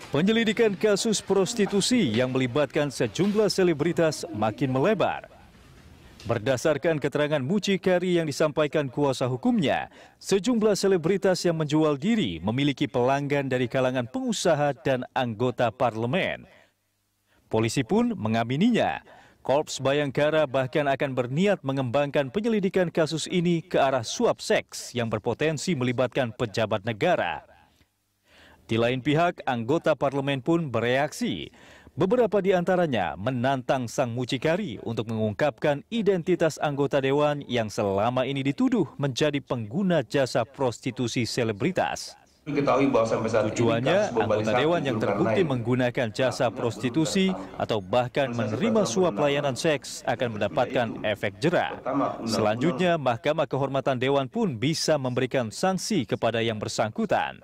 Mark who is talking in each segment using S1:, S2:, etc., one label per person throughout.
S1: Penyelidikan kasus prostitusi yang melibatkan sejumlah selebritas makin melebar. Berdasarkan keterangan mucikari yang disampaikan kuasa hukumnya, sejumlah selebritas yang menjual diri memiliki pelanggan dari kalangan pengusaha dan anggota parlemen. Polisi pun mengamininya. Korps Bayangkara bahkan akan berniat mengembangkan penyelidikan kasus ini ke arah suap seks yang berpotensi melibatkan pejabat negara. Di lain pihak, anggota parlemen pun bereaksi. Beberapa di antaranya menantang sang mucikari untuk mengungkapkan identitas anggota dewan yang selama ini dituduh menjadi pengguna jasa prostitusi selebritas. Tujuannya, anggota dewan yang terbukti menggunakan jasa prostitusi atau bahkan menerima suap layanan seks akan mendapatkan efek jera. Selanjutnya, Mahkamah Kehormatan Dewan pun bisa memberikan sanksi kepada yang bersangkutan.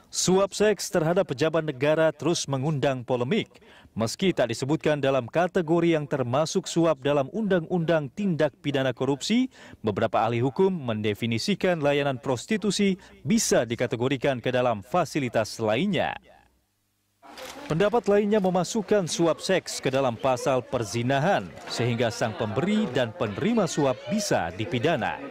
S1: Suap seks terhadap pejabat negara terus mengundang polemik. Meski tak disebutkan dalam kategori yang termasuk suap dalam Undang-Undang Tindak Pidana Korupsi, beberapa ahli hukum mendefinisikan layanan prostitusi bisa dikategorikan ke dalam fasilitas lainnya. Pendapat lainnya memasukkan suap seks ke dalam pasal perzinahan, sehingga sang pemberi dan penerima suap bisa dipidana.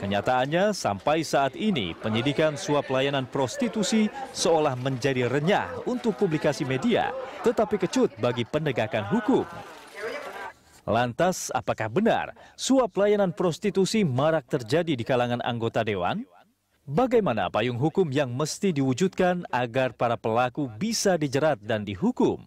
S1: Kenyataannya, sampai saat ini penyidikan suap layanan prostitusi seolah menjadi renyah untuk publikasi media, tetapi kecut bagi penegakan hukum. Lantas, apakah benar suap layanan prostitusi marak terjadi di kalangan anggota dewan? Bagaimana payung hukum yang mesti diwujudkan agar para pelaku bisa dijerat dan dihukum?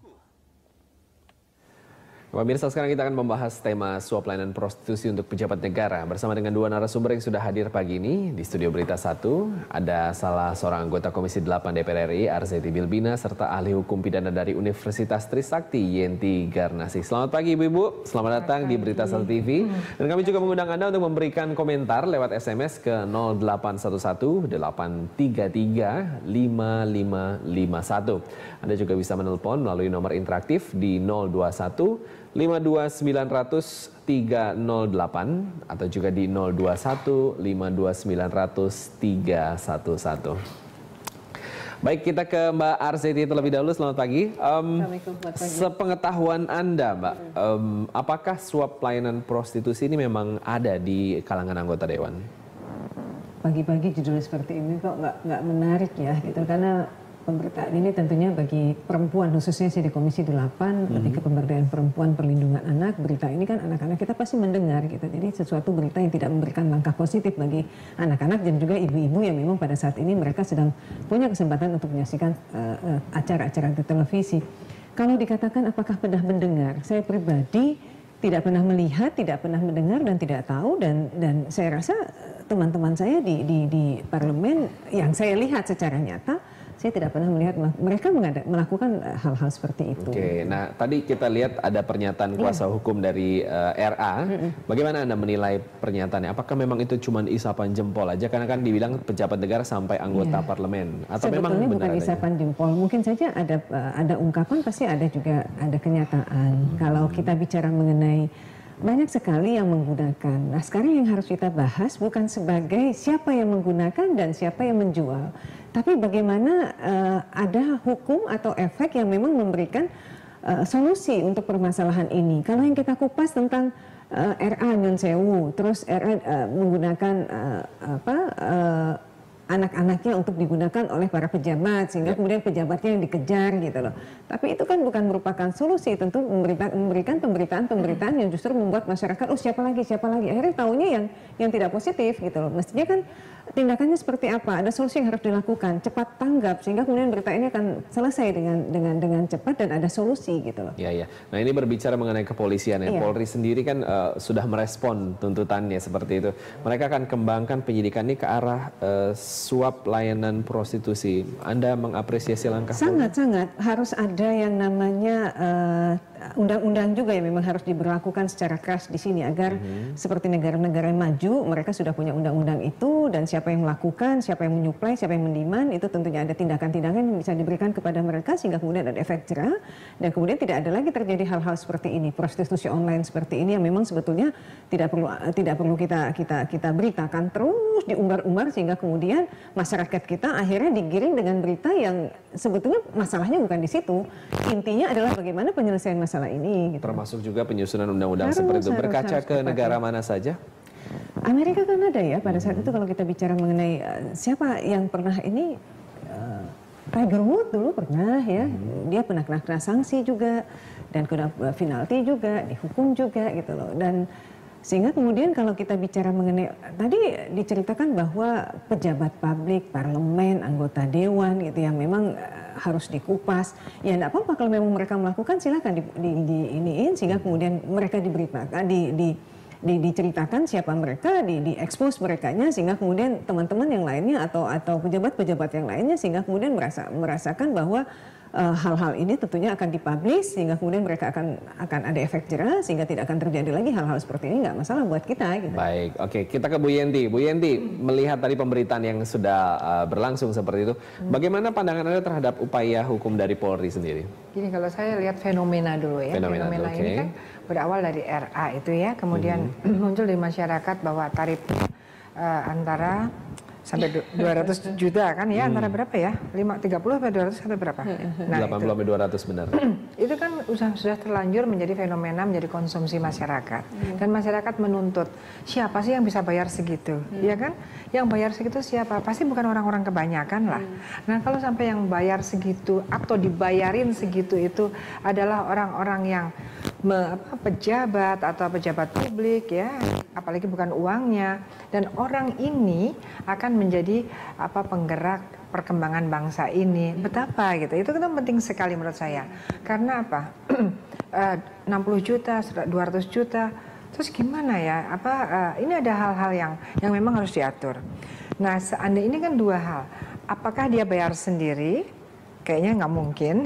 S2: Pemirsa, sekarang kita akan membahas tema suap layanan prostitusi untuk pejabat negara bersama dengan dua narasumber yang sudah hadir pagi ini di Studio Berita 1. Ada salah seorang anggota Komisi 8 DPR RI, Arzetti Bilbina, serta ahli hukum pidana dari Universitas Trisakti, Yenti Garnasih. Selamat pagi Ibu-Ibu, selamat datang di Berita 1 TV. Dan kami juga mengundang Anda untuk memberikan komentar lewat SMS ke 0811 833 5551. Anda juga bisa menelpon melalui nomor interaktif di 021 52900 308 atau juga di 021 52900 311. Baik, kita ke Mbak Arzetti terlebih dahulu. Selamat pagi. Sepengetahuan Anda, Mbak, apakah suap pelayanan prostitusi ini memang ada di kalangan anggota dewan?
S3: Pagi-pagi judul seperti ini kok nggak menarik ya, gitu, karena pemberitaan ini tentunya bagi perempuan, khususnya saya di Komisi 8, ketika pemberdayaan perempuan, perlindungan anak, berita ini kan anak-anak kita pasti mendengar gitu. Jadi sesuatu berita yang tidak memberikan langkah positif bagi anak-anak dan juga ibu-ibu yang memang pada saat ini mereka sedang punya kesempatan untuk menyaksikan acara-acara di televisi. Kalau dikatakan apakah pernah mendengar, saya pribadi tidak pernah melihat, tidak pernah mendengar dan tidak tahu, dan saya rasa teman-teman saya di parlemen yang saya lihat secara nyata, saya tidak pernah melihat mereka melakukan hal-hal seperti itu.
S2: Oke, nah tadi kita lihat ada pernyataan kuasa hukum dari RA. Bagaimana Anda menilai pernyataannya? Apakah memang itu cuma isapan jempol aja? Karena kan dibilang pejabat negara sampai anggota parlemen. Atau memang benar
S3: bukan isapan jempol. Mungkin saja ada ungkapan, pasti ada juga ada kenyataan. Kalau kita bicara mengenai banyak sekali yang menggunakan. Nah, sekarang yang harus kita bahas bukan sebagai siapa yang menggunakan dan siapa yang menjual, tapi bagaimana ada hukum atau efek yang memang memberikan solusi untuk permasalahan ini. Kalau yang kita kupas tentang RA Nyun Sewu, terus RA menggunakan anak-anaknya untuk digunakan oleh para pejabat, sehingga kemudian pejabatnya yang dikejar gitu loh. Tapi itu kan bukan merupakan solusi, tentu memberikan pemberitaan yang justru membuat masyarakat, oh siapa lagi, akhirnya taunya yang tidak positif gitu loh. Mestinya kan tindakannya seperti apa, ada solusi yang harus dilakukan, cepat tanggap, sehingga kemudian berita ini akan selesai dengan cepat dan ada solusi gitu loh.
S2: Iya. Nah, ini berbicara mengenai kepolisian ya. Polri sendiri kan sudah merespon tuntutannya seperti itu. Mereka akan kembangkan penyidikan ini ke arah suap layanan prostitusi. Anda mengapresiasi langkah
S3: sangat harus ada yang namanya undang-undang juga yang memang harus diberlakukan secara keras di sini agar seperti negara-negara yang maju, mereka sudah punya undang-undang itu, dan siapa yang melakukan, siapa yang menyuplai, siapa yang mendemand, itu tentunya ada tindakan-tindakan yang bisa diberikan kepada mereka sehingga kemudian ada efek jera dan kemudian tidak ada lagi terjadi hal-hal seperti ini, prostitusi online seperti ini yang memang sebetulnya tidak perlu kita beritakan terus diumbar-umbar sehingga kemudian masyarakat kita akhirnya digiring dengan berita yang sebetulnya masalahnya bukan di situ. Intinya adalah bagaimana penyelesaian masalah ini. Gitu.
S2: Termasuk juga penyusunan undang-undang seperti itu. Berkaca ke negara mana saja?
S3: Amerika kan ada ya pada saat itu kalau kita bicara mengenai siapa yang pernah ini, Tiger Woods dulu pernah ya, dia pernah kena sanksi juga dan kena penalti juga, dihukum juga gitu loh. Dan sehingga kemudian kalau kita bicara mengenai, tadi diceritakan bahwa pejabat publik, parlemen, anggota dewan gitu yang memang harus dikupas. Ya enggak apa-apa kalau memang mereka melakukan, silakan diiniin sehingga kemudian mereka diberitakan, diceritakan siapa mereka, diekspos merekanya sehingga kemudian teman-teman yang lainnya atau pejabat-pejabat yang lainnya sehingga kemudian merasakan bahwa hal-hal ini tentunya akan dipublish sehingga kemudian mereka akan ada efek jerah sehingga tidak akan terjadi lagi hal-hal seperti ini, nggak masalah buat kita. Gitu.
S2: Baik, oke, kita ke Bu Yenti. Bu Yenti, melihat tadi pemberitaan yang sudah berlangsung seperti itu, bagaimana pandangan Anda terhadap upaya hukum dari Polri sendiri?
S4: Gini, kalau saya lihat fenomena dulu ya, fenomena ini kan berawal dari RA itu ya, kemudian muncul di masyarakat bahwa tarifnya antara sampai 200 juta kan ya, antara berapa ya? 30 sampai 200 sampai berapa?
S2: Nah, 80 sampai 200 benar.
S4: Itu kan sudah terlanjur menjadi fenomena, menjadi konsumsi masyarakat. Dan masyarakat menuntut, siapa sih yang bisa bayar segitu? Ya kan? Yang bayar segitu siapa? Pasti bukan orang-orang kebanyakan lah. Nah, kalau sampai yang bayar segitu atau dibayarin segitu itu adalah orang-orang yang pejabat atau pejabat publik ya, apalagi bukan uangnya, dan orang ini akan menjadi penggerak perkembangan bangsa ini. Betapa gitu, itu kan penting sekali menurut saya. Karena apa? 60 juta, 200 juta, terus gimana ya? Ini ada hal-hal yang memang harus diatur. Nah, seandainya ini kan dua hal. Apakah dia bayar sendiri? Kayaknya nggak mungkin.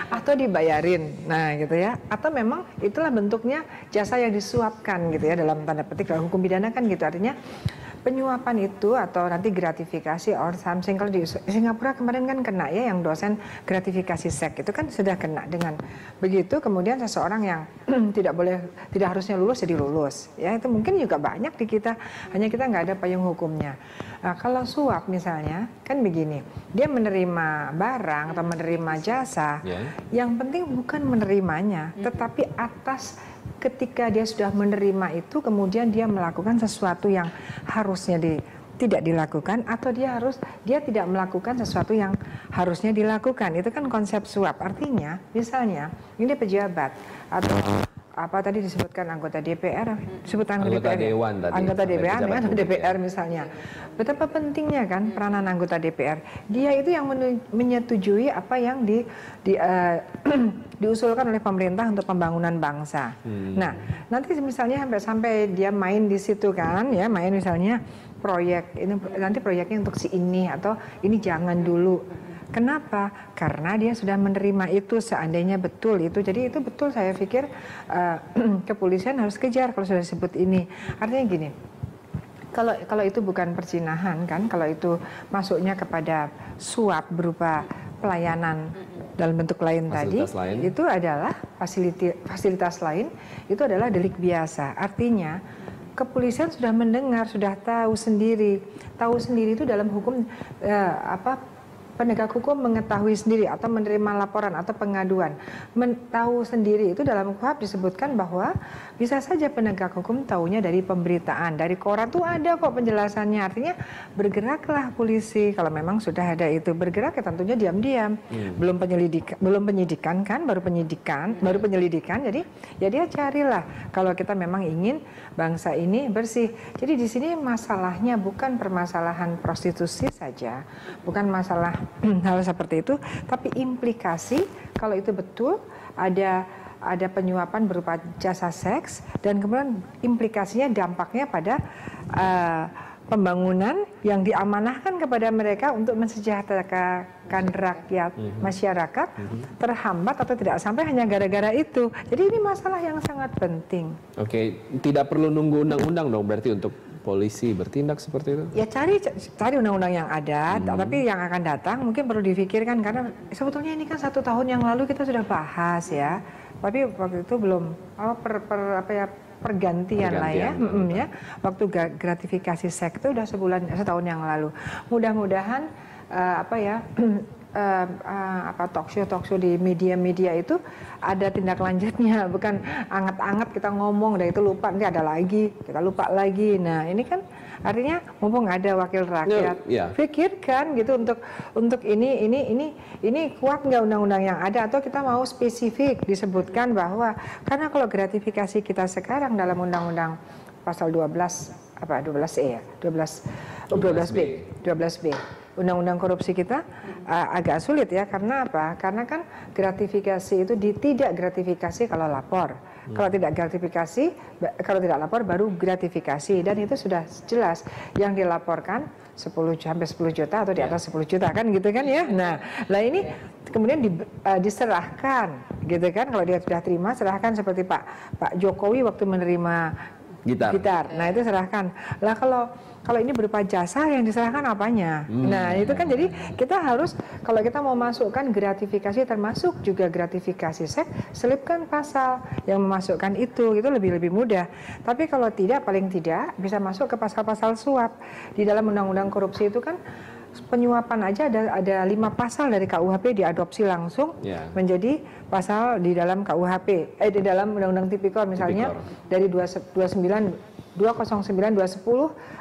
S4: Atau dibayarin, nah gitu ya. Atau memang itulah bentuknya jasa yang disuapkan gitu ya, dalam tanda petik dalam hukum pidana kan gitu. Artinya penyuapan itu atau nanti gratifikasi or something. Kalau di Singapura kemarin kan kena ya, yang dosen gratifikasi seks itu kan sudah kena. Dengan begitu kemudian seseorang yang tidak harusnya lulus jadi lulus ya, itu mungkin juga banyak di kita, hanya kita nggak ada payung hukumnya. Nah, kalau suap misalnya kan begini, dia menerima barang atau menerima jasa, yang penting bukan menerimanya, tetapi atas ketika dia sudah menerima itu, kemudian dia melakukan sesuatu yang harusnya tidak dilakukan, atau dia tidak melakukan sesuatu yang harusnya dilakukan. Itu kan konsep suap. Artinya, misalnya ini pejabat atau tadi disebutkan anggota DPR,
S2: anggota dewan tadi,
S4: anggota DPR dengan DPR misalnya. Betapa pentingnya kan peranan anggota DPR. Dia itu yang menyetujui apa yang diusulkan oleh pemerintah untuk pembangunan bangsa. Nah, nanti misalnya sampai dia main di situ kan, ya main misalnya proyek ini, nanti proyeknya untuk si ini atau ini jangan dulu. Kenapa? Karena dia sudah menerima itu, seandainya betul itu. Jadi itu betul, saya pikir kepolisian harus kejar kalau sudah disebut ini. Artinya gini, kalau itu bukan perzinahan kan, kalau itu masuknya kepada suap berupa pelayanan dalam bentuk lain fasilitas tadi, lain. Itu adalah fasilitas lain, itu adalah delik biasa. Artinya kepolisian sudah mendengar, sudah tahu sendiri itu dalam hukum penegak hukum mengetahui sendiri atau menerima laporan atau pengaduan. Tahu sendiri itu dalam KUHP disebutkan bahwa bisa saja penegak hukum tahunya dari pemberitaan, dari koran tuh ada kok penjelasannya. Artinya bergeraklah polisi kalau memang sudah ada itu. Bergerak ya tentunya diam-diam. Belum penyidikan kan, baru penyelidikan. Jadi ya dia carilah kalau kita memang ingin bangsa ini bersih. Jadi di sini masalahnya bukan permasalahan prostitusi saja, bukan masalah hal seperti itu, tapi implikasi kalau itu betul ada penyuapan berupa jasa seks, dan kemudian implikasinya dampaknya pada pembangunan yang diamanahkan kepada mereka untuk mensejahterakan rakyat, masyarakat, terhambat atau tidak sampai hanya gara-gara itu. Jadi ini masalah yang sangat penting. Oke,
S2: tidak perlu nunggu undang-undang dong berarti untuk polisi bertindak seperti itu?
S4: Ya cari undang-undang yang ada, tapi yang akan datang mungkin perlu difikirkan, karena sebetulnya ini kan 1 tahun yang lalu kita sudah bahas ya. tapi waktu itu belum pergantian lah ya. Ya. Waktu gratifikasi seks itu udah setahun yang lalu. Mudah-mudahan talk show di media itu ada tindak lanjutnya, bukan anget-anget kita ngomong, itu lupa, nanti ada lagi, kita lupa lagi. Nah ini kan artinya mumpung ada wakil rakyat, pikirkan gitu untuk ini kuat nggak undang-undang yang ada, atau kita mau spesifik disebutkan bahwa karena kalau gratifikasi kita sekarang dalam undang-undang pasal 12B undang-undang korupsi kita agak sulit ya, karena apa? Karena kan gratifikasi itu tidak gratifikasi kalau lapor. Kalau tidak gratifikasi, kalau tidak lapor baru gratifikasi, dan itu sudah jelas yang dilaporkan 10 sampai 10 juta atau di atas 10 juta kan gitu kan ya. Nah, ini kemudian diserahkan gitu kan, kalau dia sudah terima serahkan, seperti Pak Jokowi waktu menerima gitar. Nah, itu serahkan. Lah kalau ini berupa jasa, yang diserahkan apanya? Nah, itu kan jadi kita harus, kalau kita mau masukkan gratifikasi termasuk juga gratifikasi seks, selipkan pasal yang memasukkan itu lebih mudah. Tapi kalau tidak, paling tidak bisa masuk ke pasal-pasal suap. Di dalam undang-undang korupsi itu kan penyuapan aja ada 5 pasal dari KUHP diadopsi langsung menjadi pasal di dalam KUHP, di dalam Undang-Undang Tipikor misalnya dari 209, 210,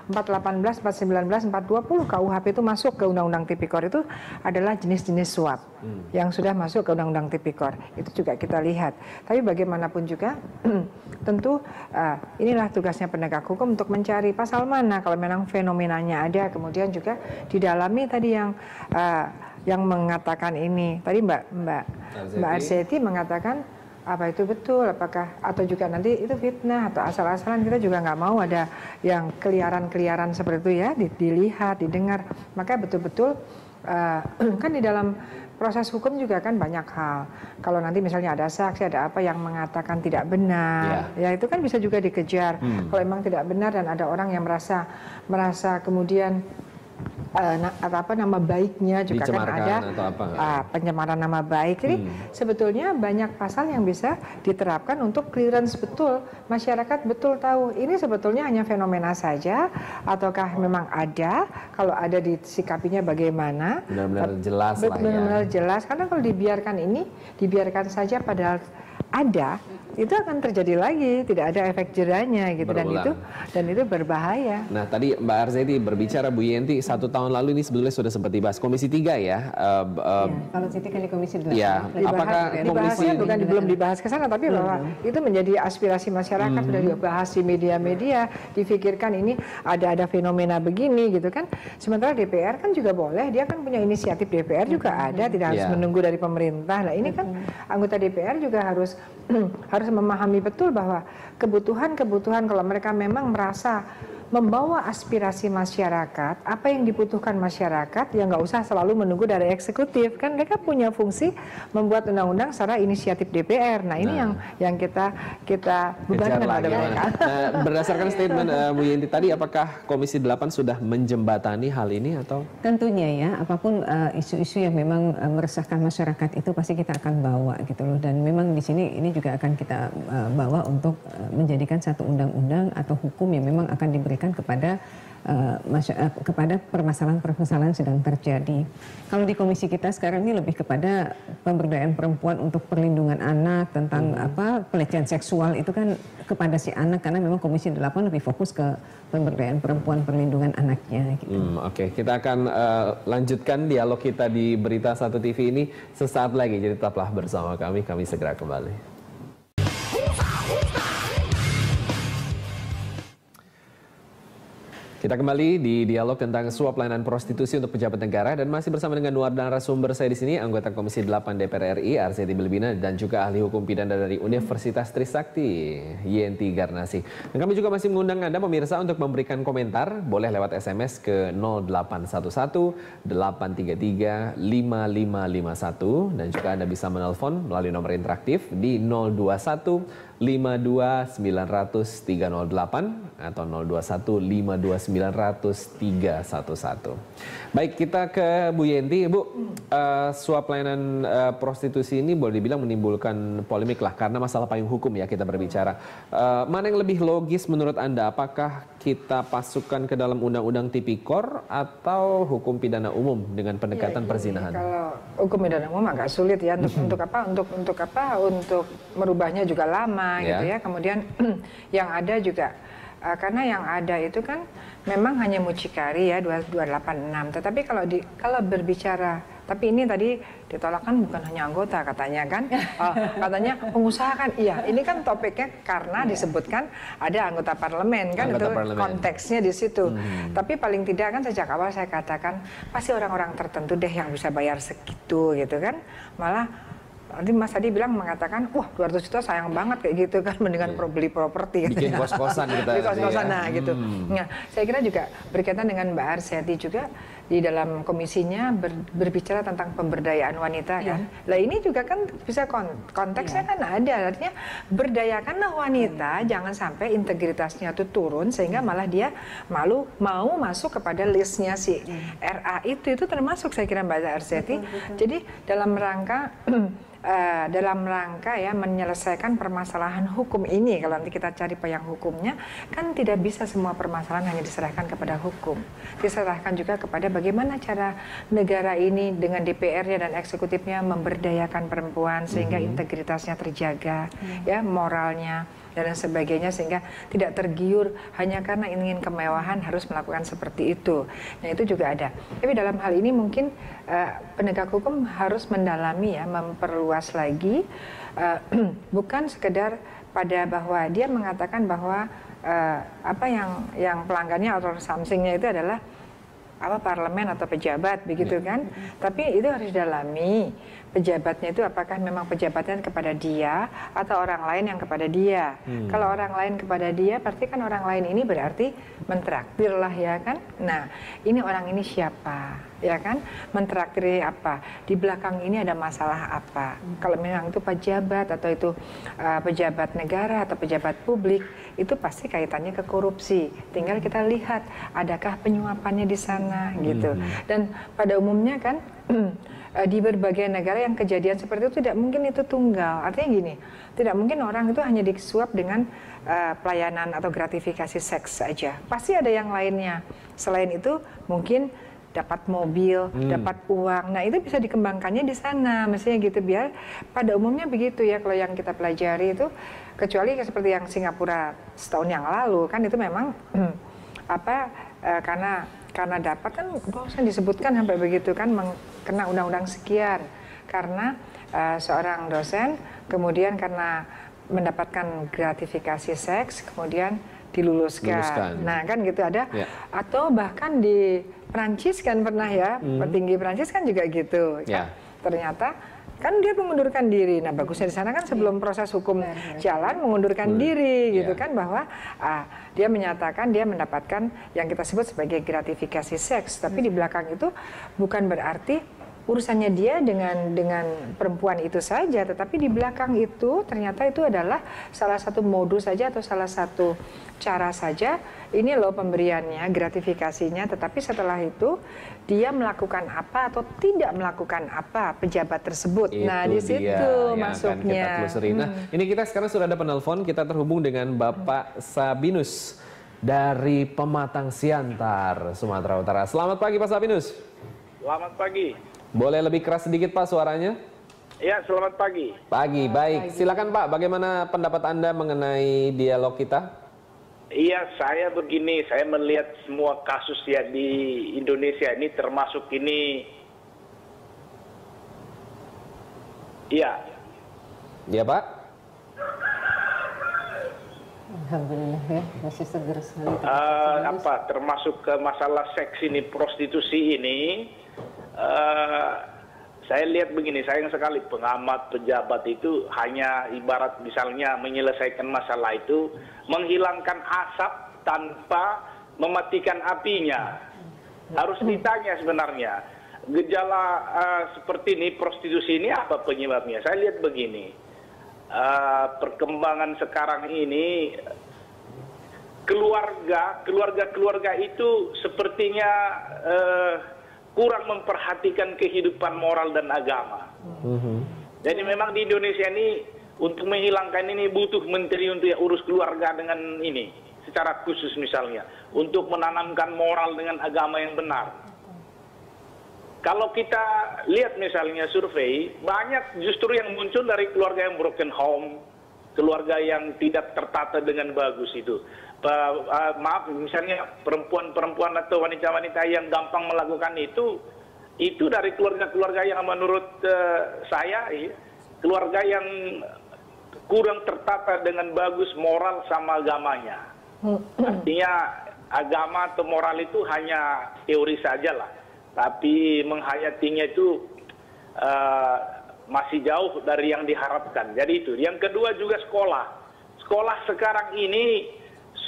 S4: 418, 419, 420 KUHP itu masuk ke Undang-Undang Tipikor, itu adalah jenis-jenis suap yang sudah masuk ke Undang-Undang Tipikor. Itu juga kita lihat. Tapi bagaimanapun juga tentu inilah tugasnya penegak hukum untuk mencari pasal mana kalau memang fenomenanya ada, kemudian juga didalami tadi yang mengatakan ini. Tadi Mbak Arseti mengatakan apa itu betul, apakah atau juga nanti itu fitnah atau asal-asalan. Kita juga nggak mau ada yang keliaran-keliaran seperti itu ya, dilihat, didengar. Maka betul-betul kan di dalam proses hukum juga kan banyak hal. Kalau nanti misalnya ada saksi, ada apa yang mengatakan tidak benar, ya itu kan bisa juga dikejar. Kalau memang tidak benar dan ada orang yang merasa kemudian nama baiknya juga kan ada pencemaran nama baik. Jadi sebetulnya banyak pasal yang bisa diterapkan untuk clearance betul, masyarakat betul tahu ini sebetulnya hanya fenomena saja ataukah memang ada, kalau ada disikapinya bagaimana,
S2: benar-benar jelas lah ya.
S4: Benar-benar jelas, karena kalau dibiarkan saja padahal ada, itu akan terjadi lagi, tidak ada efek jerahnya gitu. Dan itu berbahaya.
S2: Nah, tadi Mbak Arseti berbicara, Bu Yenti, 1 tahun lalu ini sebetulnya sudah sempat dibahas Komisi 3 ya.
S3: Kalau Siti kan di Komisi 8.
S2: Ya, apakah
S4: dibahasnya belum dibahas ke sana, tapi bahwa itu menjadi aspirasi masyarakat, sudah dibahas di media-media, difikirkan ini ada fenomena begini gitu kan. Sementara DPR kan juga boleh, dia kan punya inisiatif DPR juga ada, tidak harus menunggu dari pemerintah. Nah, ini kan anggota DPR juga harus memahami betul bahwa kebutuhan kalau mereka memang merasa membawa aspirasi masyarakat, apa yang dibutuhkan masyarakat, ya nggak usah selalu menunggu dari eksekutif, kan mereka punya fungsi membuat undang-undang secara inisiatif DPR. Nah ini yang kita bebankan pada mereka.
S2: Berdasarkan statement Bu Yenti tadi, apakah Komisi 8 sudah menjembatani hal ini atau? Tentunya
S3: ya, apapun isu-isu yang memang meresahkan masyarakat itu pasti kita akan bawa gitu loh. Dan memang di sini ini juga akan kita bawa untuk menjadikan satu undang-undang atau hukum yang memang akan diberikan kepada permasalahan-permasalahan sedang terjadi. Kalau di komisi kita sekarang ini lebih kepada pemberdayaan perempuan untuk perlindungan anak, tentang pelecehan seksual itu kan kepada si anak, karena memang Komisi 8 lebih fokus ke pemberdayaan perempuan, perlindungan anaknya gitu.
S2: Oke, kita akan lanjutkan dialog kita di Berita 1 TV ini sesaat lagi, jadi tetaplah bersama kami segera kembali. Kita kembali di dialog tentang suap layanan prostitusi untuk pejabat negara, dan masih bersama dengan dua narasumber saya di sini, anggota Komisi 8 DPR RI Arseti Bilbina dan juga ahli hukum pidana dari Universitas Trisakti Yenti Garnasih. Dan kami juga masih mengundang Anda pemirsa untuk memberikan komentar, boleh lewat SMS ke 0811 833 5551, dan juga Anda bisa menelpon melalui nomor interaktif di 021 02152900 atau 02152900 Baik, kita ke Bu Yenti. Bu, suap layanan prostitusi ini boleh dibilang menimbulkan polemik lah karena masalah payung hukum ya kita berbicara. Mana yang lebih logis menurut Anda? Apakah kita pasukkan ke dalam undang-undang tipikor atau hukum pidana umum dengan pendekatan perzinahan?
S4: Kalau hukum pidana umum agak sulit ya untuk merubahnya juga lama gitu ya. Kemudian yang ada juga karena yang ada itu kan memang hanya mucikari ya 286. Tetapi kalau berbicara, tapi ini tadi ditolak kan bukan hanya anggota katanya kan, katanya pengusaha kan, iya ini kan topiknya karena disebutkan ada anggota parlemen kan, anggota itu parlemen. Konteksnya di situ. Tapi paling tidak kan sejak awal saya katakan pasti orang-orang tertentu deh yang bisa bayar segitu gitu kan, malah nanti Mas Adi mengatakan, wah 200 juta sayang banget kayak gitu kan, mendingan beli properti.
S2: Bikin kos-kosan gitu.
S4: Beli kos-kosan, nah gitu. Nah, saya kira juga berkaitan dengan Mbak Arseti juga di dalam komisinya berbicara tentang pemberdayaan wanita kan. Lah ini juga kan bisa konteksnya kan ada, artinya berdayakanlah wanita, jangan sampai integritasnya itu turun sehingga malah dia mau masuk kepada listnya si RA itu termasuk saya kira Mbak Arseti. Jadi dalam rangka ya menyelesaikan permasalahan hukum ini, kalau nanti kita cari payung hukumnya kan tidak bisa semua permasalahan hanya diserahkan kepada hukum, diserahkan juga kepada bagaimana cara negara ini dengan DPR-nya dan eksekutifnya memberdayakan perempuan sehingga integritasnya terjaga, ya moralnya dan sebagainya, sehingga tidak tergiur hanya karena ingin kemewahan harus melakukan seperti itu. Nah itu juga ada. Tapi dalam hal ini mungkin penegak hukum harus mendalami ya, memperluas lagi, bukan sekedar pada bahwa dia mengatakan bahwa apa yang pelanggannya atau something-nya itu adalah parlemen atau pejabat begitu kan. Tapi itu harus didalami. Pejabatnya itu apakah memang pejabatnya kepada dia atau orang lain yang kepada dia. Kalau orang lain kepada dia, berarti kan orang lain ini berarti mentraktir lah ya kan. Nah ini orang ini siapa ya kan, mentraktir apa, di belakang ini ada masalah apa. Kalau memang itu pejabat atau itu pejabat negara atau pejabat publik, itu pasti kaitannya ke korupsi. Tinggal kita lihat adakah penyuapannya di sana gitu. Dan pada umumnya kan di berbagai negara yang kejadian seperti itu tidak mungkin itu tunggal. Artinya gini, tidak mungkin orang itu hanya disuap dengan pelayanan atau gratifikasi seks saja. Pasti ada yang lainnya. Selain itu mungkin dapat mobil, dapat uang. Nah itu bisa dikembangkannya di sana, mestinya gitu. Biar pada umumnya begitu ya, kalau yang kita pelajari itu, kecuali seperti yang Singapura setahun yang lalu kan itu memang karena dapat kan bosan disebutkan sampai begitu kan, kena undang-undang sekian karena seorang dosen kemudian karena mendapatkan gratifikasi seks kemudian diluluskan. Nah kan gitu ada. Atau bahkan di Prancis kan pernah ya, petinggi Prancis kan juga gitu. Ternyata kan dia mengundurkan diri. Nah bagusnya di sana kan sebelum proses hukum jalan mengundurkan diri gitu kan, bahwa dia menyatakan dia mendapatkan yang kita sebut sebagai gratifikasi seks. Tapi di belakang itu bukan berarti urusannya dia dengan perempuan itu saja, tetapi di belakang itu ternyata itu adalah salah satu modus saja atau salah satu cara saja. Ini loh pemberiannya, gratifikasinya, tetapi setelah itu dia melakukan apa atau tidak melakukan apa pejabat tersebut. Itu nah di situ masuknya.
S2: Nah, ini kita sekarang sudah ada penelpon, kita terhubung dengan Bapak Sabinus dari Pematang Siantar, Sumatera Utara. Selamat pagi Pak Sabinus.
S5: Selamat pagi.
S2: Boleh lebih keras sedikit Pak suaranya?
S5: Ya, selamat pagi.
S2: Pagi, baik. Silakan Pak, bagaimana pendapat Anda mengenai dialog kita?
S5: Iya, saya begini, saya melihat semua kasus ya di Indonesia ini termasuk ini. Iya.
S2: Iya Pak.
S3: Alhamdulillah ya, masih seger sekali.
S5: Termasuk ke masalah seks ini, prostitusi ini. Saya lihat begini, sayang sekali pengamat pejabat itu hanya ibarat misalnya menyelesaikan masalah itu, menghilangkan asap tanpa mematikan apinya. Harus ditanya sebenarnya, gejala seperti ini, prostitusi ini apa penyebabnya? Saya lihat begini, perkembangan sekarang ini keluarga itu sepertinya kurang memperhatikan kehidupan moral dan agama. Jadi memang di Indonesia ini untuk menghilangkan ini butuh menteri untuk urus keluarga dengan ini secara khusus misalnya untuk menanamkan moral dengan agama yang benar. Kalau kita lihat misalnya survei, banyak justru yang muncul dari keluarga yang broken home, keluarga yang tidak tertata dengan bagus itu. Maaf, misalnya perempuan-perempuan atau wanita-wanita yang gampang melakukan itu dari keluarga-keluarga yang menurut saya, keluarga yang kurang tertata dengan bagus moral sama agamanya. Artinya agama atau moral itu hanya teori saja lah. Tapi menghayatinya itu masih jauh dari yang diharapkan. Jadi itu. Yang kedua juga sekolah. Sekolah sekarang ini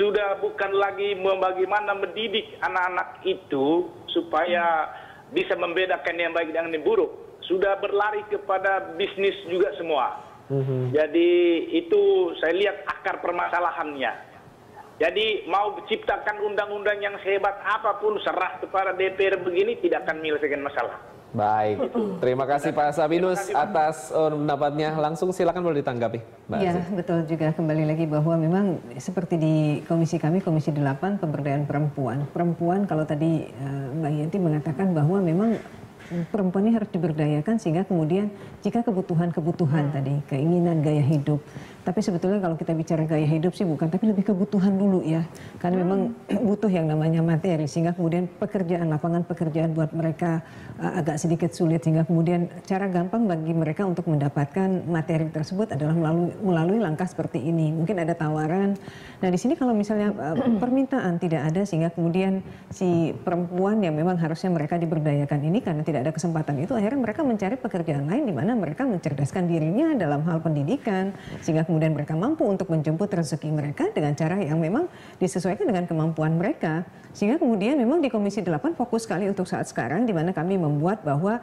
S5: sudah bukan lagi bagaimana mendidik anak-anak itu supaya bisa membedakan yang baik dan yang buruk. Sudah berlari kepada bisnis juga semua. Jadi itu saya lihat akar permasalahannya. Jadi mau menciptakan undang-undang yang sehebat apapun serah kepada DPR begini tidak akan menyelesaikan masalah.
S2: Baik, terima kasih Pak Sabinus atas pendapatnya. Langsung silakan boleh ditanggapi.
S3: Iya, betul juga kembali lagi bahwa memang seperti di komisi kami, Komisi 8 Pemberdayaan Perempuan. Perempuan kalau tadi Mbak Yanti mengatakan bahwa memang perempuan ini harus diberdayakan sehingga kemudian jika kebutuhan-kebutuhan tadi, keinginan gaya hidup. Tapi sebetulnya kalau kita bicara gaya hidup sih bukan, tapi lebih kebutuhan dulu ya. Karena memang butuh yang namanya materi sehingga kemudian pekerjaan, lapangan pekerjaan buat mereka agak sedikit sulit sehingga kemudian cara gampang bagi mereka untuk mendapatkan materi tersebut adalah melalui langkah seperti ini. Mungkin ada tawaran. Nah di sini kalau misalnya permintaan tidak ada sehingga kemudian si perempuan yang memang harusnya mereka diberdayakan ini karena tidak ada kesempatan itu akhirnya mereka mencari pekerjaan lain di mana mereka mencerdaskan dirinya dalam hal pendidikan sehingga kemudian mereka mampu untuk menjemput rezeki mereka dengan cara yang memang disesuaikan dengan kemampuan mereka. Sehingga kemudian memang di Komisi 8 fokus sekali untuk saat sekarang di mana kami membuat bahwa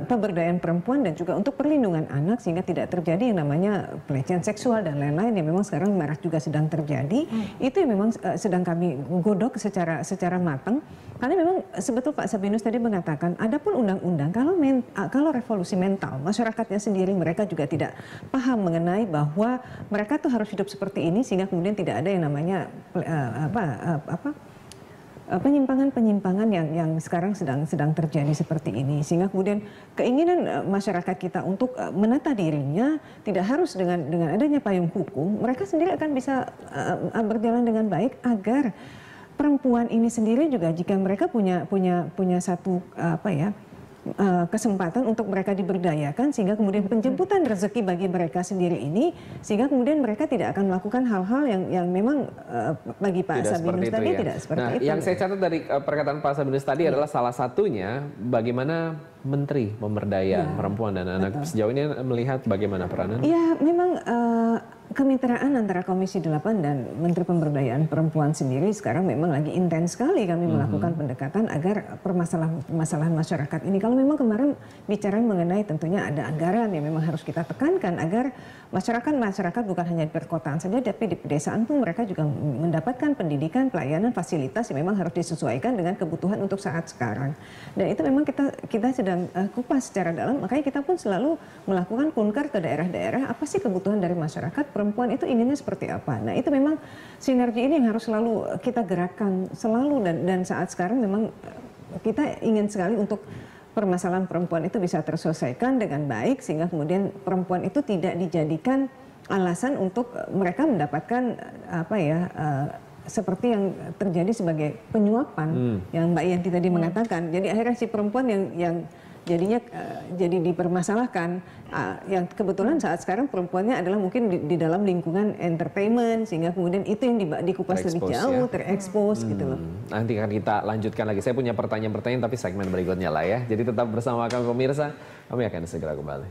S3: pemberdayaan perempuan dan juga untuk perlindungan anak sehingga tidak terjadi yang namanya pelecehan seksual dan lain-lain yang memang sekarang marak juga sedang terjadi. Itu yang memang sedang kami godok secara matang. Karena memang sebetul Pak Sabinus tadi mengatakan ada pun undang-undang kalau revolusi mental masyarakatnya sendiri mereka juga tidak paham mengenai bahwa mereka tuh harus hidup seperti ini sehingga kemudian tidak ada yang namanya penyimpangan-penyimpangan yang sekarang sedang terjadi seperti ini sehingga kemudian keinginan masyarakat kita untuk menata dirinya tidak harus dengan adanya payung hukum mereka sendiri akan bisa berjalan dengan baik agar perempuan ini sendiri juga jika mereka punya satu kesempatan untuk mereka diberdayakan sehingga kemudian penjemputan rezeki bagi mereka sendiri ini sehingga kemudian mereka tidak akan melakukan hal-hal yang memang bagi Pak Sabinus tadi tidak seperti itu.
S2: Yang saya catat dari perkataan Pak Sabinus tadi adalah salah satunya bagaimana Menteri Pemberdayaan Perempuan dan Anak sejauh ini melihat bagaimana peranan?
S3: Ya memang kemitraan antara Komisi 8 dan Menteri Pemberdayaan Perempuan sendiri sekarang memang lagi intens sekali kami melakukan pendekatan agar permasalahan masyarakat ini. Kalau memang kemarin bicara mengenai tentunya ada anggaran yang memang harus kita tekankan agar masyarakat bukan hanya di perkotaan saja tapi di pedesaan pun mereka juga mendapatkan pendidikan, pelayanan, fasilitas yang memang harus disesuaikan dengan kebutuhan untuk saat sekarang. Dan itu memang kita sedang kupas secara dalam, makanya kita pun selalu melakukan kunker ke daerah-daerah apa sih kebutuhan dari masyarakat, perempuan itu inginnya seperti apa. Nah itu memang sinergi ini yang harus selalu kita gerakkan selalu dan saat sekarang memang kita ingin sekali untuk permasalahan perempuan itu bisa terselesaikan dengan baik sehingga kemudian perempuan itu tidak dijadikan alasan untuk mereka mendapatkan seperti yang terjadi sebagai penyuapan yang Mbak Yanti tadi mengatakan. Jadi akhirnya si perempuan yang jadinya jadi dipermasalahkan yang kebetulan saat sekarang perempuannya adalah mungkin di dalam lingkungan entertainment sehingga kemudian itu yang dikupas lebih jauh, terekspos gitu loh.
S2: Nanti akan kita lanjutkan lagi. Saya punya pertanyaan-pertanyaan tapi segmen berikutnya lah ya. Jadi tetap bersama kami pemirsa, kami akan segera kembali.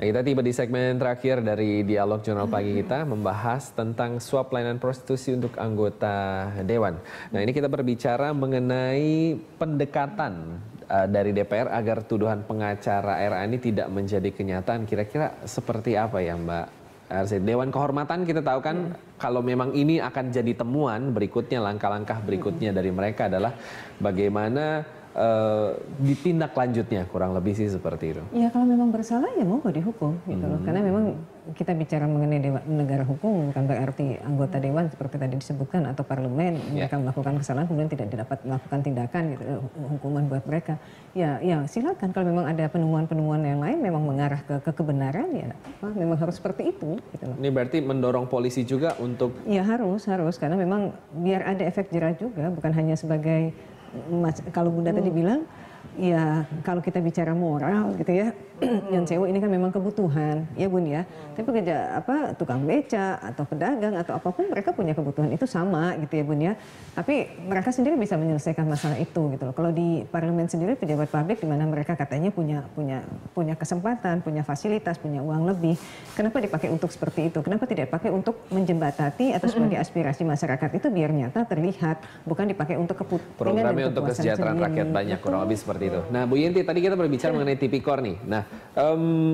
S2: Nah, kita tiba di segmen terakhir dari Dialog Jurnal Pagi kita, membahas tentang suap layanan prostitusi untuk anggota Dewan. Nah, ini kita berbicara mengenai pendekatan dari DPR agar tuduhan pengacara RA ini tidak menjadi kenyataan. Kira-kira seperti apa ya, Mbak Arsy? Dewan Kehormatan kita tahu kan kalau memang ini akan jadi temuan berikutnya, langkah-langkah berikutnya dari mereka adalah bagaimana ditindak lanjutnya, kurang lebih sih seperti itu.
S3: Ya kalau memang bersalah ya mau dihukum gitu loh. Karena memang kita bicara mengenai negara hukum bukan berarti anggota dewan seperti tadi disebutkan atau parlemen mereka melakukan kesalahan kemudian tidak dapat melakukan tindakan gitu, hukuman buat mereka. Ya silakan kalau memang ada penemuan-penemuan yang lain memang mengarah ke kebenaran ya memang harus seperti itu gitu loh.
S2: Ini berarti mendorong polisi juga untuk
S3: ya harus karena memang biar ada efek jerah juga, bukan hanya sebagai kalau Bunda tadi bilang, ya kalau kita bicara moral gitu ya, yang cewek ini kan memang kebutuhan, ya Bun ya. Tapi kerja tukang beca atau pedagang atau apapun mereka punya kebutuhan itu sama gitu ya Bun ya. Tapi mereka sendiri bisa menyelesaikan masalah itu gitu loh. Kalau di parlemen sendiri pejabat publik di mana mereka katanya punya kesempatan, punya fasilitas, punya uang lebih. Kenapa dipakai untuk seperti itu? Kenapa tidak dipakai untuk menjembatani atau sebagai aspirasi masyarakat itu biar nyata terlihat, bukan dipakai untuk kepentingan
S2: programnya untuk kesejahteraan rakyat banyak kurang lebih seperti itu. Nah, Bu Yenti tadi kita berbicara mengenai Tipikor nih. Nah,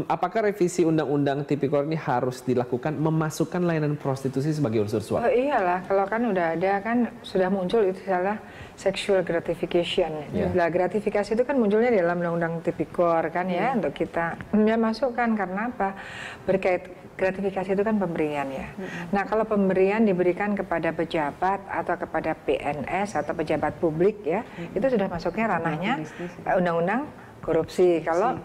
S2: apakah revisi undang-undang Tipikor ini harus dilakukan memasukkan layanan prostitusi sebagai unsur suap?
S4: Oh iyalah, kalau kan udah ada kan sudah muncul itu salah sexual gratification. Nah, gratifikasi itu kan munculnya di dalam undang-undang Tipikor kan ya untuk kita masukkan karena apa? Berkait gratifikasi itu kan pemberian ya. Nah kalau pemberian diberikan kepada pejabat atau kepada PNS atau pejabat publik ya, itu sudah masuknya ranahnya undang-undang korupsi. Kalau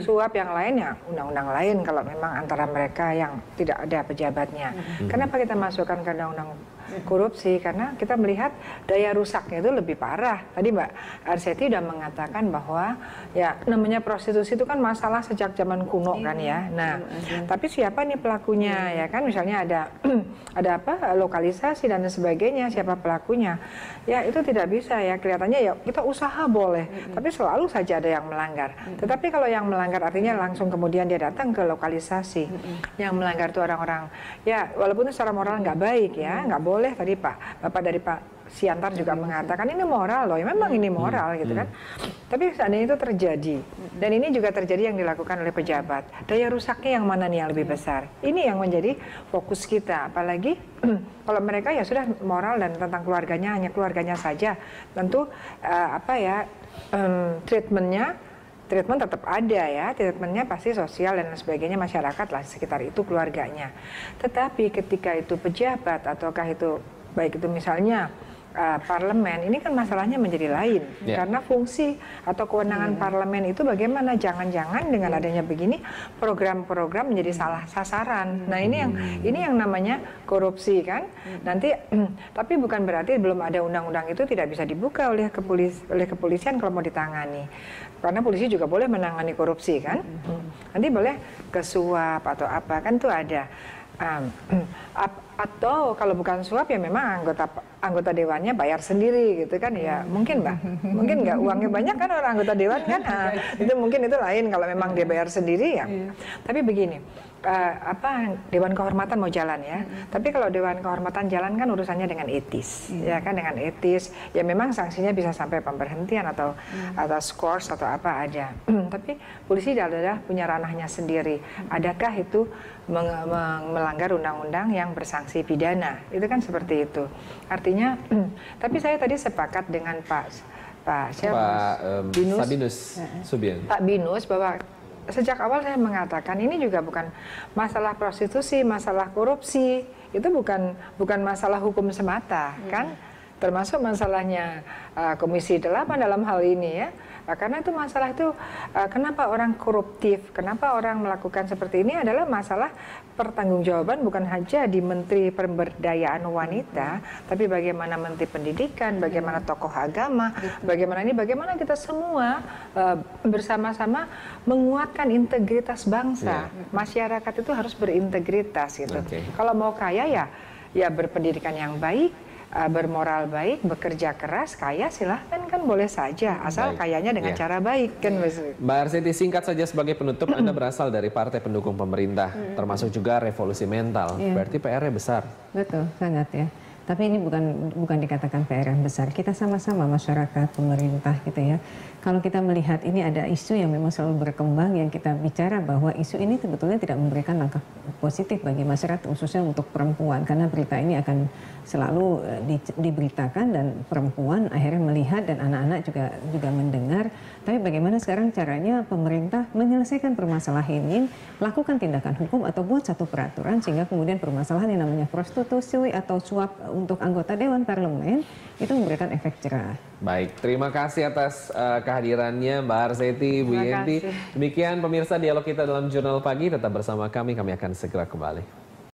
S4: suap yang lain ya undang-undang lain kalau memang antara mereka yang tidak ada pejabatnya. Kenapa kita masukkan ke undang-undang korupsi? Karena kita melihat daya rusaknya itu lebih parah. Tadi Mbak Arsety sudah mengatakan bahwa ya namanya prostitusi itu kan masalah sejak zaman kuno kan ya. Nah, tapi siapa nih pelakunya ya kan? Misalnya ada lokalisasi dan sebagainya, siapa pelakunya? Ya itu tidak bisa ya, kelihatannya ya kita usaha boleh, tapi selalu saja ada yang melanggar. Tetapi kalau yang melanggar artinya langsung kemudian dia datang ke lokalisasi. Yang melanggar itu orang-orang ya walaupun secara moral nggak baik ya, nggak boleh. Tadi Bapak dari Pak Siantar juga mengatakan ini moral loh, ya memang ini moral gitu kan. Tapi seandainya itu terjadi, dan ini juga terjadi yang dilakukan oleh pejabat, daya rusaknya yang mana nih yang lebih besar? Ini yang menjadi fokus kita, apalagi kalau mereka ya sudah moral dan tentang keluarganya hanya keluarganya saja, tentu treatment tetap ada ya, treatmentnya pasti sosial dan sebagainya, masyarakat lah sekitar itu keluarganya. Tetapi ketika itu pejabat ataukah itu baik itu misalnya parlemen, ini kan masalahnya menjadi lain karena fungsi atau kewenangan parlemen itu bagaimana, jangan-jangan dengan adanya begini program-program menjadi salah sasaran. Nah ini yang namanya korupsi kan. Nanti tapi bukan berarti belum ada undang-undang itu tidak bisa dibuka oleh kepolisian kalau mau ditangani. Karena polisi juga boleh menangani korupsi kan. Nanti boleh ke suap atau apa kan itu ada. Atau kalau bukan suap ya memang anggota dewannya bayar sendiri gitu kan ya, mungkin Mbak, mungkin nggak uangnya banyak kan orang anggota dewan kan, itu mungkin itu lain kalau memang dia bayar sendiri ya. Tapi begini, Dewan Kehormatan mau jalan ya, tapi kalau Dewan Kehormatan jalan kan urusannya dengan etis, ya kan, dengan etis ya memang sanksinya bisa sampai pemberhentian atau skors atau apa ada. Tapi polisi adalah punya ranahnya sendiri. Adakah itu melanggar undang-undang yang bersanksi pidana? Itu kan seperti itu. Artinya, tapi saya tadi sepakat dengan Pak
S2: Binus Subian.
S4: Pak Binus bahwa sejak awal saya mengatakan ini juga bukan masalah prostitusi, masalah korupsi. Itu bukan masalah hukum semata, kan? Termasuk masalahnya Komisi 8 dalam hal ini ya. Karena itu masalah itu kenapa orang koruptif, kenapa orang melakukan seperti ini adalah masalah pertanggungjawaban bukan hanya di Menteri Pemberdayaan Wanita, tapi bagaimana Menteri Pendidikan, bagaimana tokoh agama, bagaimana kita semua bersama-sama menguatkan integritas bangsa. Masyarakat itu harus berintegritas gitu. Kalau mau kaya ya berpendidikan yang baik, bermoral baik, bekerja keras, kaya silahkan kan boleh saja, asal
S2: Baik.
S4: kayanya dengan cara baik kan.
S2: Mbak Arseti, singkat saja sebagai penutup, Anda berasal dari partai pendukung pemerintah, termasuk juga revolusi mental. Berarti PR-nya besar.
S3: Betul, sangat ya. Tapi ini bukan dikatakan PR yang besar. Kita sama-sama masyarakat, pemerintah gitu ya. Kalau kita melihat ini ada isu yang memang selalu berkembang, yang kita bicara bahwa isu ini sebetulnya tidak memberikan langkah positif bagi masyarakat, khususnya untuk perempuan. Karena berita ini akan selalu diberitakan dan perempuan akhirnya melihat dan anak-anak juga mendengar. Tapi bagaimana sekarang caranya pemerintah menyelesaikan permasalahan ini, lakukan tindakan hukum atau buat satu peraturan sehingga kemudian permasalahan yang namanya prostitusi atau suap untuk anggota Dewan Parlemen itu memberikan efek jerah.
S2: Baik, terima kasih atas kehadirannya Mbak Arseti, Bu
S4: Terima
S2: Yenti.
S4: kasih.
S2: Demikian pemirsa dialog kita dalam Jurnal Pagi, tetap bersama kami akan segera kembali.